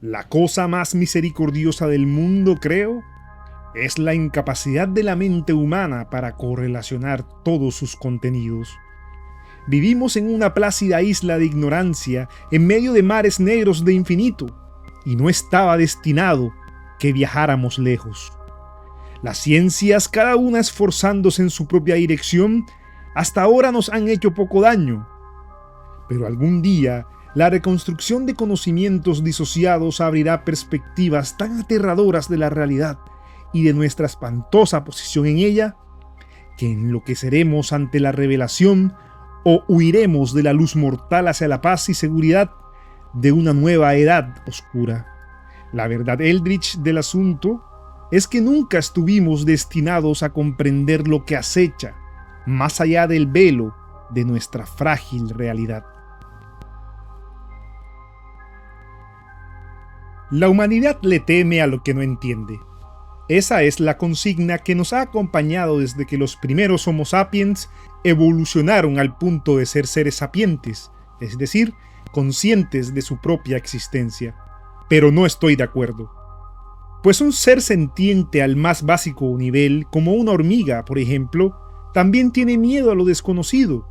La cosa más misericordiosa del mundo, creo, es la incapacidad de la mente humana para correlacionar todos sus contenidos. Vivimos en una plácida isla de ignorancia en medio de mares negros de infinito, y no estaba destinado que viajáramos lejos. Las ciencias, cada una esforzándose en su propia dirección, hasta ahora nos han hecho poco daño. Pero algún día, la reconstrucción de conocimientos disociados abrirá perspectivas tan aterradoras de la realidad y de nuestra espantosa posición en ella, que enloqueceremos ante la revelación o huiremos de la luz mortal hacia la paz y seguridad de una nueva edad oscura. La verdad Eldritch del asunto es que nunca estuvimos destinados a comprender lo que acecha más allá del velo de nuestra frágil realidad. La humanidad le teme a lo que no entiende. Esa es la consigna que nos ha acompañado desde que los primeros Homo sapiens evolucionaron al punto de ser seres sapientes, es decir, conscientes de su propia existencia. Pero no estoy de acuerdo. Pues un ser sentiente al más básico nivel, como una hormiga, por ejemplo, también tiene miedo a lo desconocido.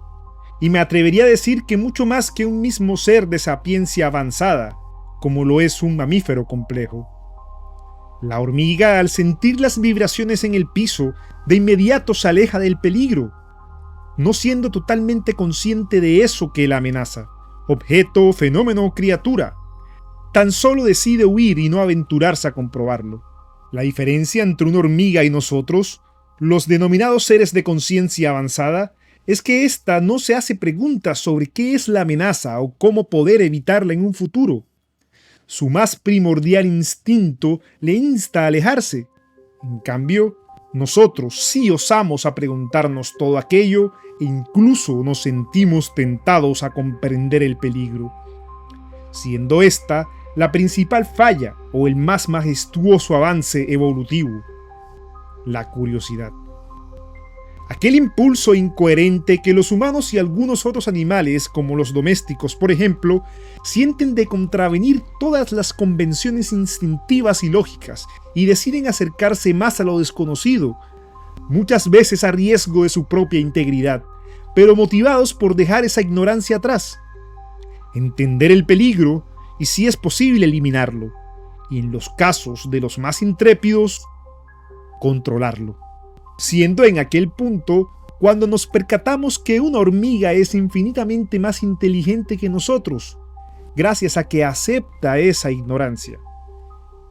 Y me atrevería a decir que mucho más que un mismo ser de sapiencia avanzada, como lo es un mamífero complejo. La hormiga, al sentir las vibraciones en el piso, de inmediato se aleja del peligro, no siendo totalmente consciente de eso que la amenaza, objeto, fenómeno o criatura. Tan solo decide huir y no aventurarse a comprobarlo. La diferencia entre una hormiga y nosotros, los denominados seres de conciencia avanzada, es que ésta no se hace preguntas sobre qué es la amenaza o cómo poder evitarla en un futuro. Su más primordial instinto le insta a alejarse. En cambio, nosotros sí osamos a preguntarnos todo aquello e incluso nos sentimos tentados a comprender el peligro, siendo esta la principal falla o el más majestuoso avance evolutivo: la curiosidad. Aquel impulso incoherente que los humanos y algunos otros animales, como los domésticos por ejemplo, sienten de contravenir todas las convenciones instintivas y lógicas y deciden acercarse más a lo desconocido, muchas veces a riesgo de su propia integridad, pero motivados por dejar esa ignorancia atrás, entender el peligro y, si es posible, eliminarlo, y en los casos de los más intrépidos, controlarlo. Siendo en aquel punto cuando nos percatamos que una hormiga es infinitamente más inteligente que nosotros, gracias a que acepta esa ignorancia,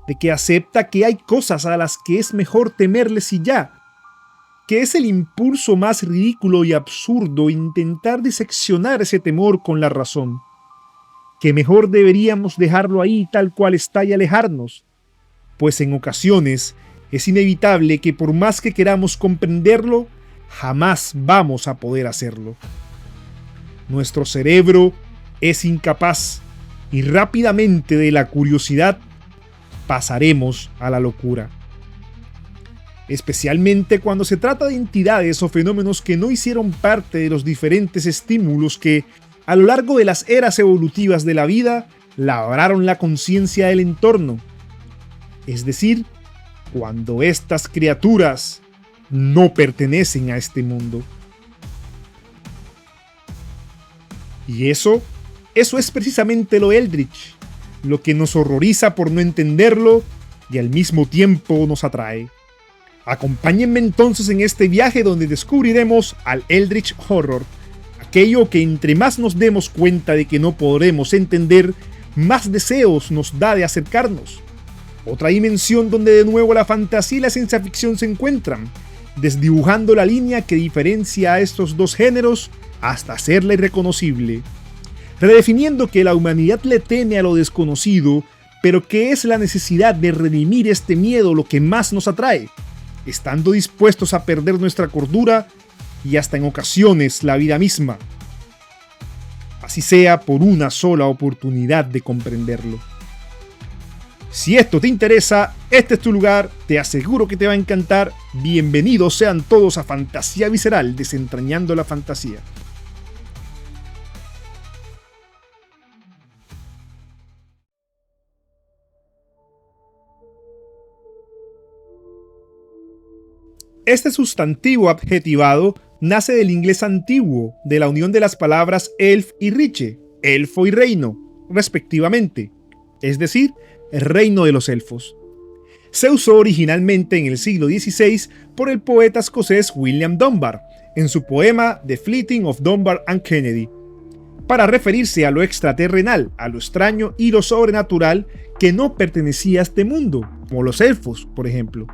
de que acepta que hay cosas a las que es mejor temerles y ya, que es el impulso más ridículo y absurdo intentar diseccionar ese temor con la razón, que mejor deberíamos dejarlo ahí tal cual está y alejarnos, pues en ocasiones es inevitable que por más que queramos comprenderlo, jamás vamos a poder hacerlo. Nuestro cerebro es incapaz y rápidamente de la curiosidad pasaremos a la locura. Especialmente cuando se trata de entidades o fenómenos que no hicieron parte de los diferentes estímulos que, a lo largo de las eras evolutivas de la vida, labraron la conciencia del entorno. Es decir, cuando estas criaturas no pertenecen a este mundo. Y eso es precisamente lo Eldritch, lo que nos horroriza por no entenderlo y al mismo tiempo nos atrae. Acompáñenme entonces en este viaje donde descubriremos al Eldritch Horror, aquello que entre más nos demos cuenta de que no podremos entender, más deseos nos da de acercarnos. Otra dimensión donde de nuevo la fantasía y la ciencia ficción se encuentran, desdibujando la línea que diferencia a estos dos géneros hasta hacerla irreconocible. Redefiniendo que la humanidad le teme a lo desconocido, pero que es la necesidad de redimir este miedo lo que más nos atrae, estando dispuestos a perder nuestra cordura y hasta en ocasiones la vida misma, así sea por una sola oportunidad de comprenderlo. Si esto te interesa, este es tu lugar, te aseguro que te va a encantar. Bienvenidos sean todos a Fantasía Visceral, desentrañando la fantasía. Este sustantivo adjetivado nace del inglés antiguo, de la unión de las palabras elf y riche, elfo y reino, respectivamente, es decir, el reino de los elfos. Se usó originalmente en el siglo XVI por el poeta escocés William Dunbar, en su poema The Fleeting of Dunbar and Kennedy, para referirse a lo extraterrenal, a lo extraño y lo sobrenatural que no pertenecía a este mundo, como los elfos, por ejemplo.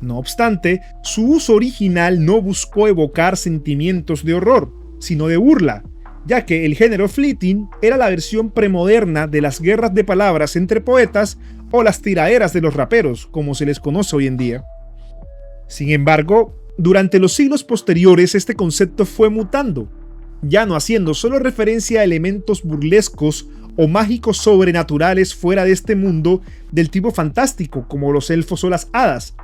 No obstante, su uso original no buscó evocar sentimientos de horror, sino de burla, ya que el género fleeting era la versión premoderna de las guerras de palabras entre poetas o las tiraderas de los raperos, como se les conoce hoy en día. Sin embargo, durante los siglos posteriores este concepto fue mutando, ya no haciendo solo referencia a elementos burlescos o mágicos sobrenaturales fuera de este mundo del tipo fantástico, como los elfos o las hadas,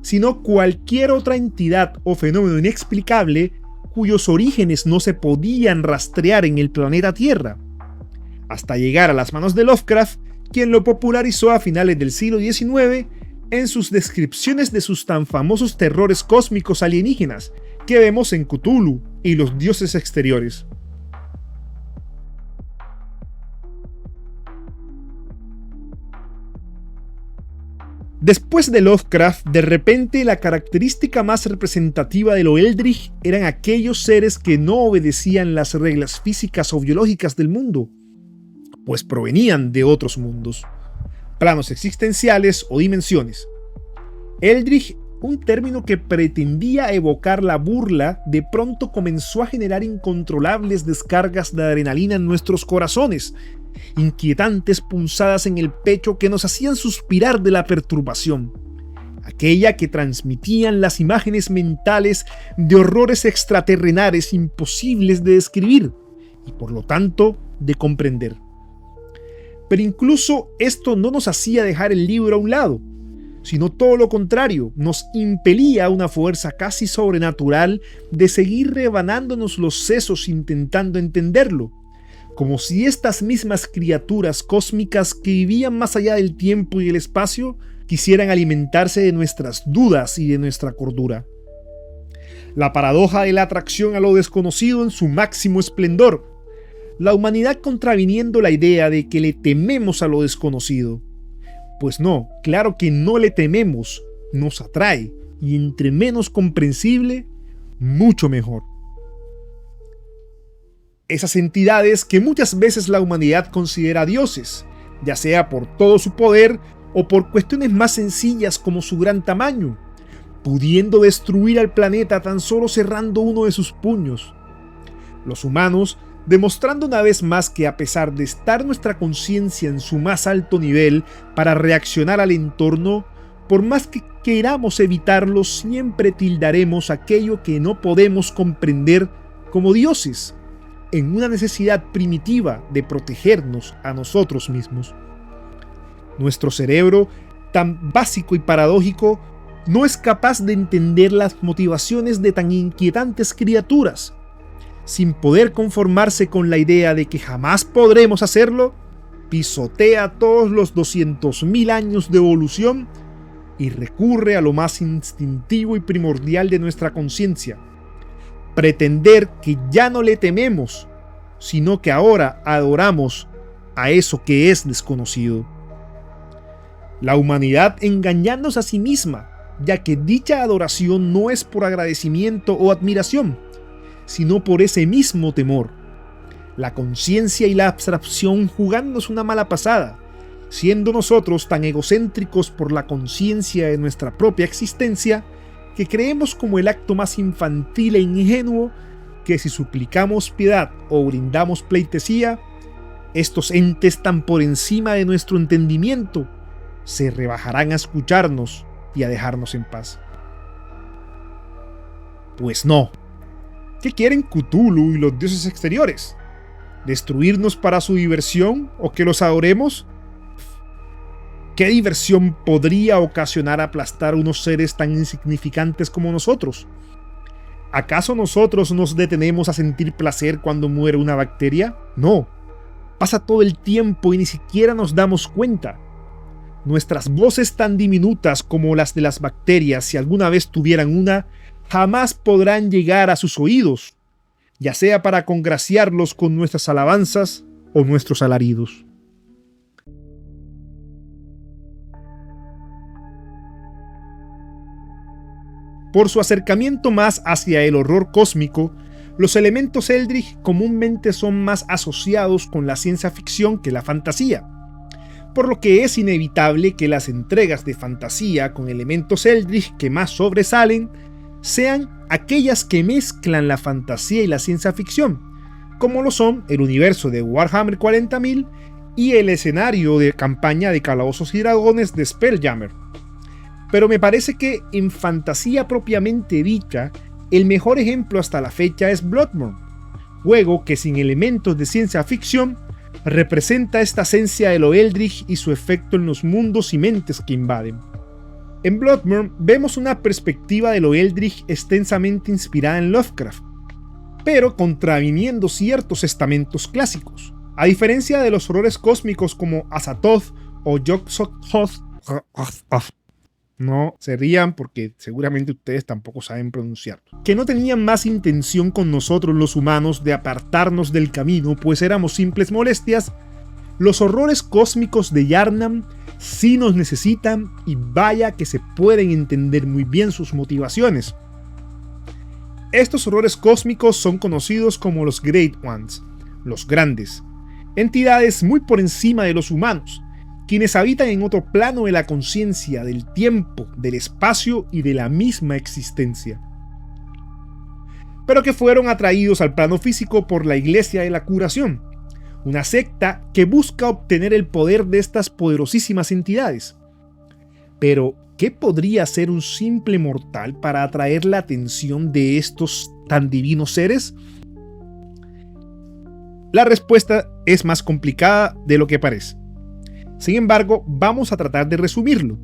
sino cualquier otra entidad o fenómeno inexplicable cuyos orígenes no se podían rastrear en el planeta Tierra, hasta llegar a las manos de Lovecraft, quien lo popularizó a finales del siglo XIX en sus descripciones de sus tan famosos terrores cósmicos alienígenas que vemos en Cthulhu y los dioses exteriores. Después de Lovecraft, de repente la característica más representativa de lo Eldritch eran aquellos seres que no obedecían las reglas físicas o biológicas del mundo, pues provenían de otros mundos, planos existenciales o dimensiones. Eldritch, un término que pretendía evocar la burla, de pronto comenzó a generar incontrolables descargas de adrenalina en nuestros corazones, inquietantes punzadas en el pecho que nos hacían suspirar de la perturbación, aquella que transmitían las imágenes mentales de horrores extraterrenales imposibles de describir y por lo tanto de comprender. Pero incluso esto no nos hacía dejar el libro a un lado, sino todo lo contrario, nos impelía a una fuerza casi sobrenatural de seguir rebanándonos los sesos intentando entenderlo, como si estas mismas criaturas cósmicas que vivían más allá del tiempo y el espacio quisieran alimentarse de nuestras dudas y de nuestra cordura. La paradoja de la atracción a lo desconocido en su máximo esplendor, la humanidad contraviniendo la idea de que le tememos a lo desconocido. Pues no, claro que no le tememos, nos atrae, y entre menos comprensible, mucho mejor. Esas entidades que muchas veces la humanidad considera dioses, ya sea por todo su poder o por cuestiones más sencillas como su gran tamaño, pudiendo destruir al planeta tan solo cerrando uno de sus puños. Los humanos, demostrando una vez más que a pesar de estar nuestra conciencia en su más alto nivel para reaccionar al entorno, por más que queramos evitarlo, siempre tildaremos aquello que no podemos comprender como dioses, en una necesidad primitiva de protegernos a nosotros mismos. Nuestro cerebro, tan básico y paradójico, no es capaz de entender las motivaciones de tan inquietantes criaturas. Sin poder conformarse con la idea de que jamás podremos hacerlo, pisotea todos los 200.000 años de evolución y recurre a lo más instintivo y primordial de nuestra conciencia: pretender que ya no le tememos, sino que ahora adoramos a eso que es desconocido. La humanidad engañándose a sí misma, ya que dicha adoración no es por agradecimiento o admiración, sino por ese mismo temor. La conciencia y la abstracción jugándonos una mala pasada, siendo nosotros tan egocéntricos por la conciencia de nuestra propia existencia, que creemos como el acto más infantil e ingenuo que si suplicamos piedad o brindamos pleitesía, estos entes tan por encima de nuestro entendimiento se rebajarán a escucharnos y a dejarnos en paz. Pues no. ¿Qué quieren Cthulhu y los dioses exteriores? ¿Destruirnos para su diversión o que los adoremos? ¿Qué diversión podría ocasionar aplastar unos seres tan insignificantes como nosotros? ¿Acaso nosotros nos detenemos a sentir placer cuando muere una bacteria? No. Pasa todo el tiempo y ni siquiera nos damos cuenta. Nuestras voces tan diminutas como las de las bacterias, si alguna vez tuvieran una, jamás podrán llegar a sus oídos, ya sea para congraciarlos con nuestras alabanzas o nuestros alaridos. Por su acercamiento más hacia el horror cósmico, los elementos Eldritch comúnmente son más asociados con la ciencia ficción que la fantasía, por lo que es inevitable que las entregas de fantasía con elementos Eldritch que más sobresalen sean aquellas que mezclan la fantasía y la ciencia ficción, como lo son el universo de Warhammer 40.000 y el escenario de campaña de Calabozos y Dragones de Spelljammer. Pero me parece que en fantasía propiamente dicha, el mejor ejemplo hasta la fecha es Bloodborne, juego que sin elementos de ciencia ficción representa esta esencia de lo Eldritch y su efecto en los mundos y mentes que invaden. En Bloodborne vemos una perspectiva de lo Eldritch extensamente inspirada en Lovecraft, pero contraviniendo ciertos estamentos clásicos. A diferencia de los horrores cósmicos como Azathoth o Yog-Sothoth, no se rían porque seguramente ustedes tampoco saben pronunciarlo, que no tenían más intención con nosotros los humanos de apartarnos del camino, pues éramos simples molestias, los horrores cósmicos de Yharnam sí nos necesitan y vaya que se pueden entender muy bien sus motivaciones. Estos horrores cósmicos son conocidos como los Great Ones, los grandes, entidades muy por encima de los humanos, quienes habitan en otro plano de la conciencia, del tiempo, del espacio y de la misma existencia, pero que fueron atraídos al plano físico por la Iglesia de la Curación, una secta que busca obtener el poder de estas poderosísimas entidades. Pero, ¿qué podría hacer un simple mortal para atraer la atención de estos tan divinos seres? La respuesta es más complicada de lo que parece. Sin embargo, vamos a tratar de resumirlo.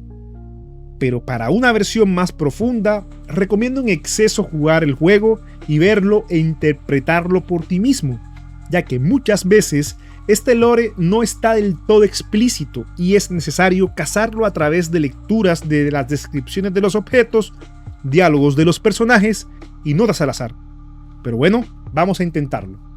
Pero para una versión más profunda, recomiendo en exceso jugar el juego y verlo e interpretarlo por ti mismo, ya que muchas veces este lore no está del todo explícito y es necesario cazarlo a través de lecturas de las descripciones de los objetos, diálogos de los personajes y notas al azar. Pero bueno, vamos a intentarlo.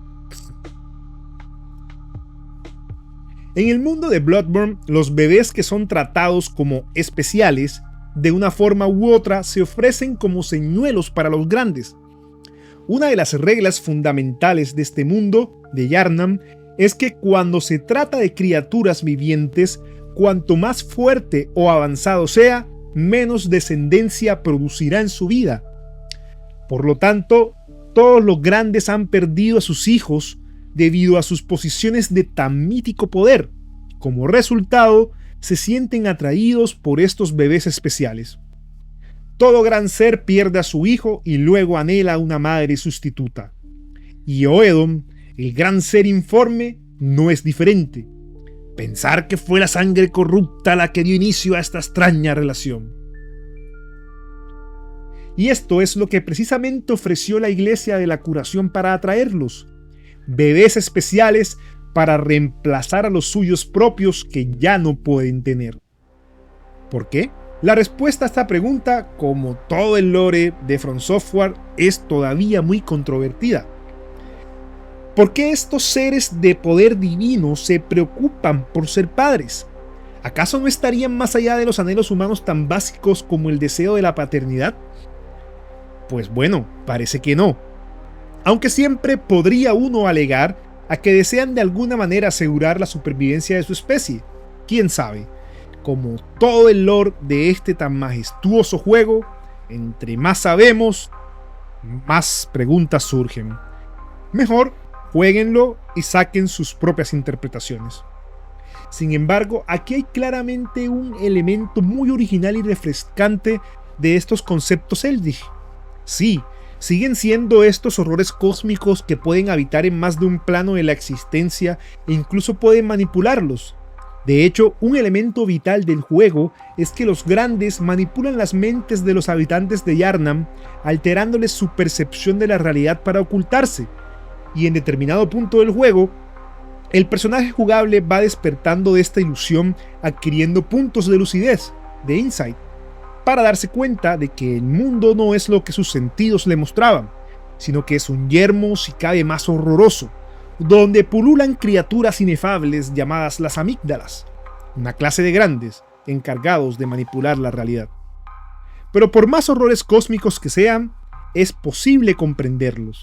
En el mundo de Bloodborne, los bebés que son tratados como especiales, de una forma u otra, se ofrecen como señuelos para los grandes. Una de las reglas fundamentales de este mundo, de Yharnam, es que cuando se trata de criaturas vivientes, cuanto más fuerte o avanzado sea, menos descendencia producirá en su vida. Por lo tanto, todos los grandes han perdido a sus hijos debido a sus posiciones de tan mítico poder. Como resultado, se sienten atraídos por estos bebés especiales. Todo gran ser pierde a su hijo y luego anhela a una madre sustituta. Y Oedon, el gran ser informe, no es diferente. Pensar que fue la sangre corrupta la que dio inicio a esta extraña relación. Y esto es lo que precisamente ofreció la Iglesia de la Curación para atraerlos. Bebés especiales para reemplazar a los suyos propios que ya no pueden tener. ¿Por qué? La respuesta a esta pregunta, como todo el lore de From Software, es todavía muy controvertida. ¿Por qué estos seres de poder divino se preocupan por ser padres? ¿Acaso no estarían más allá de los anhelos humanos tan básicos como el deseo de la paternidad? Pues bueno, parece que no. Aunque siempre podría uno alegar a que desean de alguna manera asegurar la supervivencia de su especie. ¿Quién sabe? Como todo el lore de este tan majestuoso juego, entre más sabemos, más preguntas surgen. Mejor, juéguenlo y saquen sus propias interpretaciones. Sin embargo, aquí hay claramente un elemento muy original y refrescante de estos conceptos Eldritch. Sí, siguen siendo estos horrores cósmicos que pueden habitar en más de un plano de la existencia e incluso pueden manipularlos. De hecho, un elemento vital del juego es que los grandes manipulan las mentes de los habitantes de Yharnam, alterándoles su percepción de la realidad para ocultarse, y en determinado punto del juego, El personaje jugable va despertando de esta ilusión, adquiriendo puntos de lucidez, de insight, para darse cuenta de que el mundo no es lo que sus sentidos le mostraban, sino que es un yermo si cabe más horroroso, donde pululan criaturas inefables llamadas las amígdalas, una clase de grandes encargados de manipular la realidad. Pero por más horrores cósmicos que sean, es posible comprenderlos,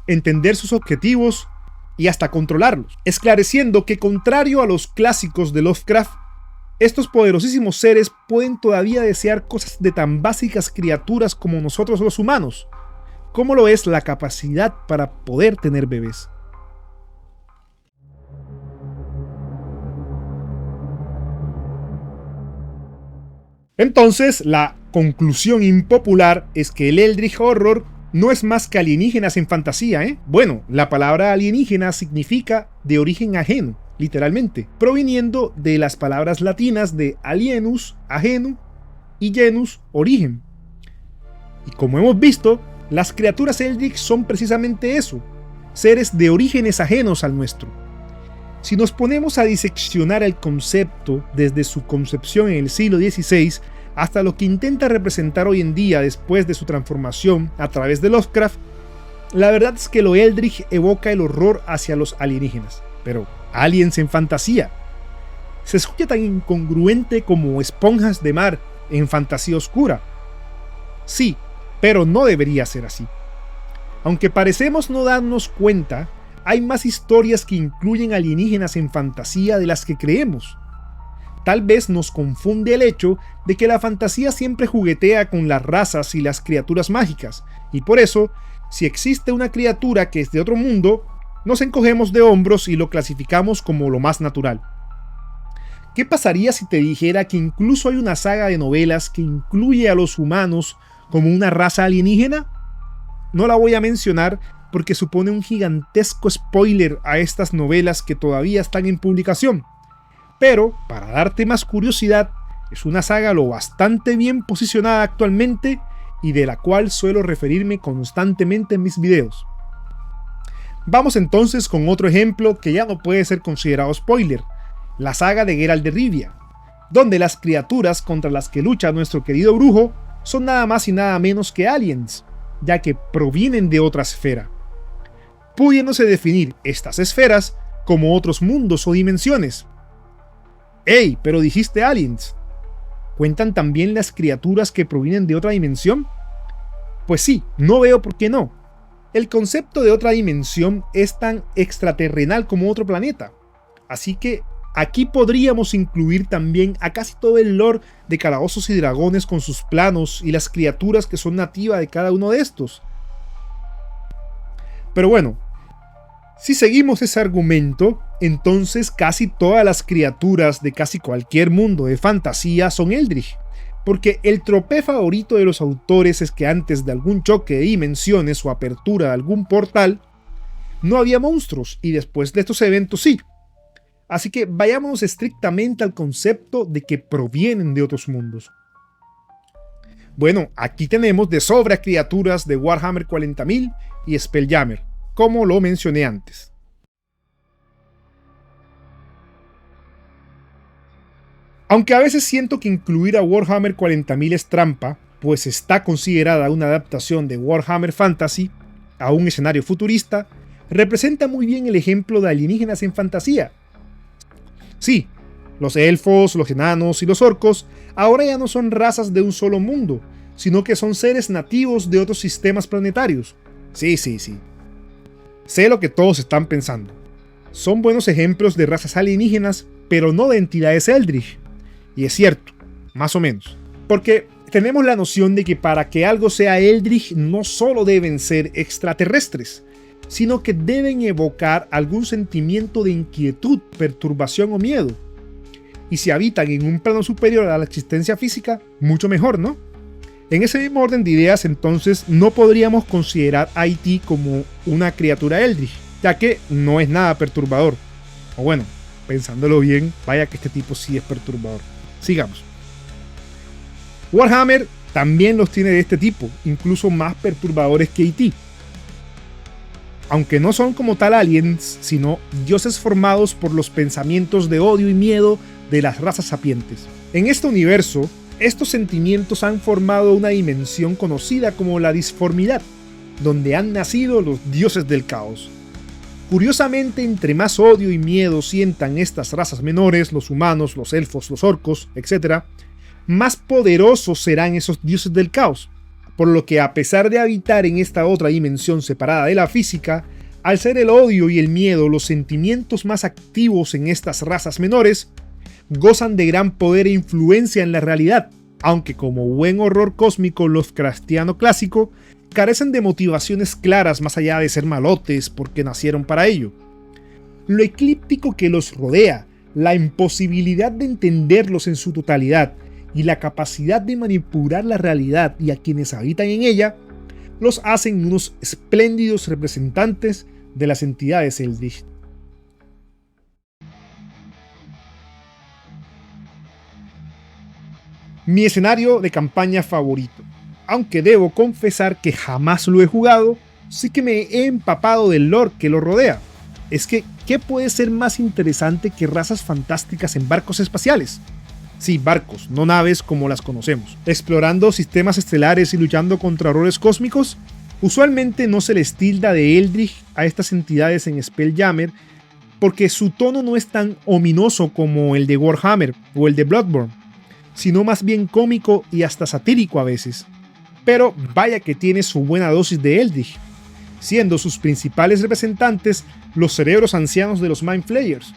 entender sus objetivos y hasta controlarlos, esclareciendo que, contrario a los clásicos de Lovecraft, estos poderosísimos seres pueden todavía desear cosas de tan básicas criaturas como nosotros los humanos, como lo es la capacidad para poder tener bebés. Entonces, la conclusión impopular es que el Eldritch Horror no es más que alienígenas en fantasía, ¿eh? Bueno, la palabra alienígena significa de origen ajeno, literalmente, proviniendo de las palabras latinas de alienus, ajeno, y genus, origen. Y como hemos visto, las criaturas Eldritch son precisamente eso, seres de orígenes ajenos al nuestro. Si nos ponemos a diseccionar el concepto desde su concepción en el siglo XVI hasta lo que intenta representar hoy en día después de su transformación a través de Lovecraft, la verdad es que lo Eldritch evoca el horror hacia los alienígenas, pero aliens en fantasía. Se escucha tan incongruente como esponjas de mar en fantasía oscura. Sí, pero no debería ser así. Aunque parecemos no darnos cuenta, hay más historias que incluyen alienígenas en fantasía de las que creemos. Tal vez nos confunde el hecho de que la fantasía siempre juguetea con las razas y las criaturas mágicas, y por eso, si existe una criatura que es de otro mundo, nos encogemos de hombros y lo clasificamos como lo más natural. ¿Qué pasaría si te dijera que incluso hay una saga de novelas que incluye a los humanos como una raza alienígena? No la voy a mencionar porque supone un gigantesco spoiler a estas novelas que todavía están en publicación. Pero, para darte más curiosidad, es una saga lo bastante bien posicionada actualmente y de la cual suelo referirme constantemente en mis videos. Vamos entonces con otro ejemplo que ya no puede ser considerado spoiler, la saga de Geralt de Rivia, donde las criaturas contra las que lucha nuestro querido brujo son nada más y nada menos que aliens, ya que provienen de otra esfera, pudiéndose definir estas esferas como otros mundos o dimensiones. ¡Ey! Pero dijiste aliens. ¿Cuentan también las criaturas que provienen de otra dimensión? Pues sí, no veo por qué no. El concepto de otra dimensión es tan extraterrenal como otro planeta. Así que aquí podríamos incluir también a casi todo el lore de calabozos y dragones con sus planos y las criaturas que son nativas de cada uno de estos. Pero bueno, si seguimos ese argumento, entonces casi todas las criaturas de casi cualquier mundo de fantasía son Eldritch, porque el tropé favorito de los autores es que antes de algún choque de dimensiones o apertura de algún portal, no había monstruos, y después de estos eventos sí. Así que vayamos estrictamente al concepto de que provienen de otros mundos. Bueno, aquí tenemos de sobra criaturas de Warhammer 40.000 y Spelljammer, como lo mencioné antes. Aunque a veces siento que incluir a Warhammer 40.000 es trampa, pues está considerada una adaptación de Warhammer Fantasy a un escenario futurista, representa muy bien el ejemplo de alienígenas en fantasía. Sí, los elfos, los enanos y los orcos ahora ya no son razas de un solo mundo, sino que son seres nativos de otros sistemas planetarios. Sí. Sé lo que todos están pensando. Son buenos ejemplos de razas alienígenas, pero no de entidades Eldritch. Y es cierto, más o menos. Porque tenemos la noción de que para que algo sea Eldritch no solo deben ser extraterrestres, sino que deben evocar algún sentimiento de inquietud, perturbación o miedo. Y si habitan en un plano superior a la existencia física, mucho mejor, ¿no? En ese mismo orden de ideas, entonces, no podríamos considerar a E.T. como una criatura Eldritch, ya que no es nada perturbador. O bueno, pensándolo bien, vaya que este tipo sí es perturbador. Sigamos. Warhammer también los tiene de este tipo, incluso más perturbadores que E.T. aunque no son como tal aliens, sino dioses formados por los pensamientos de odio y miedo de las razas sapientes. En este universo, estos sentimientos han formado una dimensión conocida como la disformidad, donde han nacido los dioses del caos. Curiosamente, entre más odio y miedo sientan estas razas menores, los humanos, los elfos, los orcos, etc., más poderosos serán esos dioses del caos. Por lo que, a pesar de habitar en esta otra dimensión separada de la física, al ser el odio y el miedo los sentimientos más activos en estas razas menores, gozan de gran poder e influencia en la realidad, aunque como buen horror cósmico Lovecraftiano clásico, carecen de motivaciones claras más allá de ser malotes porque nacieron para ello. Lo eclíptico que los rodea, la imposibilidad de entenderlos en su totalidad y la capacidad de manipular la realidad y a quienes habitan en ella, los hacen unos espléndidos representantes de las entidades Eldritch. Mi escenario de campaña favorito. Aunque debo confesar que jamás lo he jugado, sí que me he empapado del lore que lo rodea. Es que, ¿qué puede ser más interesante que razas fantásticas en barcos espaciales? Sí, barcos, no naves como las conocemos. Explorando sistemas estelares y luchando contra horrores cósmicos. Usualmente no se les tilda de Eldritch a estas entidades en Spelljammer, porque su tono no es tan ominoso como el de Warhammer o el de Bloodborne, sino más bien cómico y hasta satírico a veces. Pero vaya que tiene su buena dosis de Eldritch, siendo sus principales representantes los cerebros ancianos de los Mind Flayers,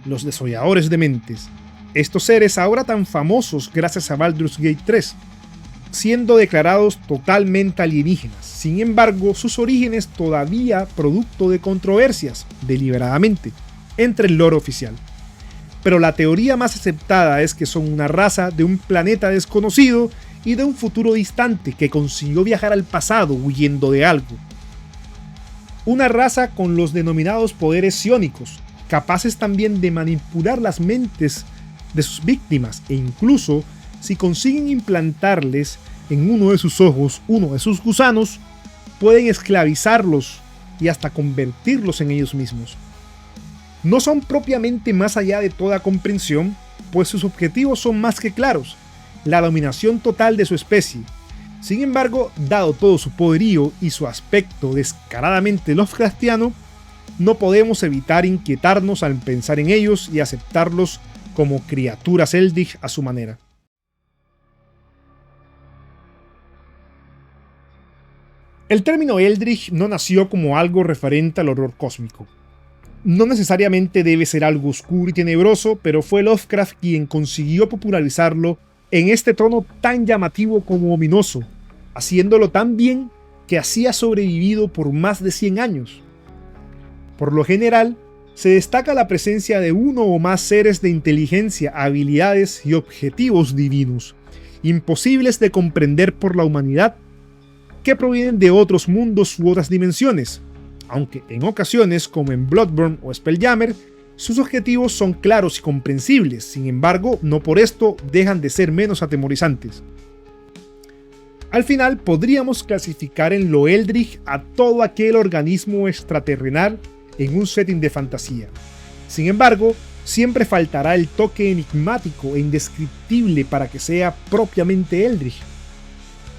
los desolladores de mentes. Estos seres ahora tan famosos gracias a Baldur's Gate 3, siendo declarados totalmente alienígenas. Sin embargo, sus orígenes todavía producto de controversias, deliberadamente, entre el lore oficial. Pero la teoría más aceptada es que son una raza de un planeta desconocido y de un futuro distante que consiguió viajar al pasado huyendo de algo. Una raza con los denominados poderes psiónicos, capaces también de manipular las mentes de sus víctimas e incluso, si consiguen implantarles en uno de sus ojos uno de sus gusanos, pueden esclavizarlos y hasta convertirlos en ellos mismos. No son propiamente más allá de toda comprensión, pues sus objetivos son más que claros: la dominación total de su especie. Sin embargo, dado todo su poderío y su aspecto descaradamente Lovecraftiano, no podemos evitar inquietarnos al pensar en ellos y aceptarlos como criaturas Eldritch a su manera. El término Eldritch no nació como algo referente al horror cósmico. No necesariamente debe ser algo oscuro y tenebroso, pero fue Lovecraft quien consiguió popularizarlo en este tono tan llamativo como ominoso, haciéndolo tan bien que así ha sobrevivido por más de 100 años. Por lo general, se destaca la presencia de uno o más seres de inteligencia, habilidades y objetivos divinos, imposibles de comprender por la humanidad, que provienen de otros mundos u otras dimensiones, aunque en ocasiones, como en Bloodborne o Spelljammer, sus objetivos son claros y comprensibles. Sin embargo, no por esto dejan de ser menos atemorizantes. Al final, podríamos clasificar en lo Eldritch a todo aquel organismo extraterrenal en un setting de fantasía. Sin embargo, siempre faltará el toque enigmático e indescriptible para que sea propiamente Eldritch.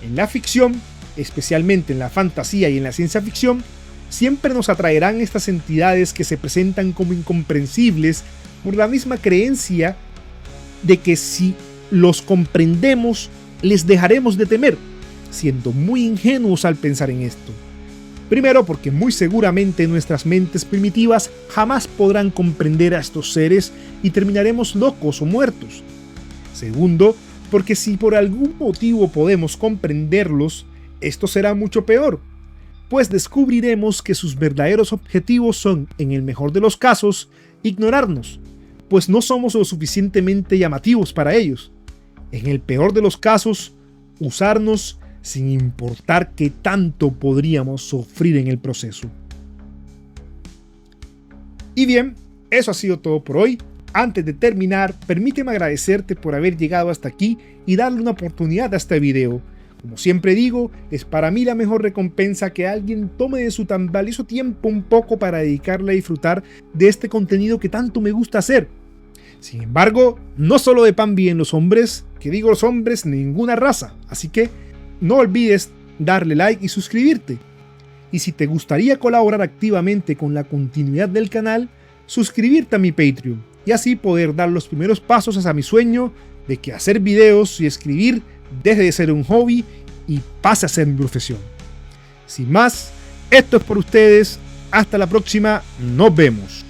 En la ficción, especialmente en la fantasía y en la ciencia ficción, siempre nos atraerán estas entidades que se presentan como incomprensibles por la misma creencia de que si los comprendemos, les dejaremos de temer, siendo muy ingenuos al pensar en esto. Primero, porque muy seguramente nuestras mentes primitivas jamás podrán comprender a estos seres y terminaremos locos o muertos. Segundo, porque si por algún motivo podemos comprenderlos, esto será mucho peor, pues descubriremos que sus verdaderos objetivos son, en el mejor de los casos, ignorarnos, pues no somos lo suficientemente llamativos para ellos. En el peor de los casos, usarnos sin importar qué tanto podríamos sufrir en el proceso. Y bien, eso ha sido todo por hoy. Antes de terminar, permíteme agradecerte por haber llegado hasta aquí y darle una oportunidad a este video. Como siempre digo, es para mí la mejor recompensa que alguien tome de su tan valioso tiempo un poco para dedicarle a disfrutar de este contenido que tanto me gusta hacer. Sin embargo, no solo de pan viven los hombres, que digo los hombres, ninguna raza, así que no olvides darle like y suscribirte. Y si te gustaría colaborar activamente con la continuidad del canal, suscribirte a mi Patreon y así poder dar los primeros pasos hacia mi sueño de que hacer videos y escribir deje de ser un hobby y pase a ser mi profesión. Sin más, esto es por ustedes. Hasta la próxima. Nos vemos.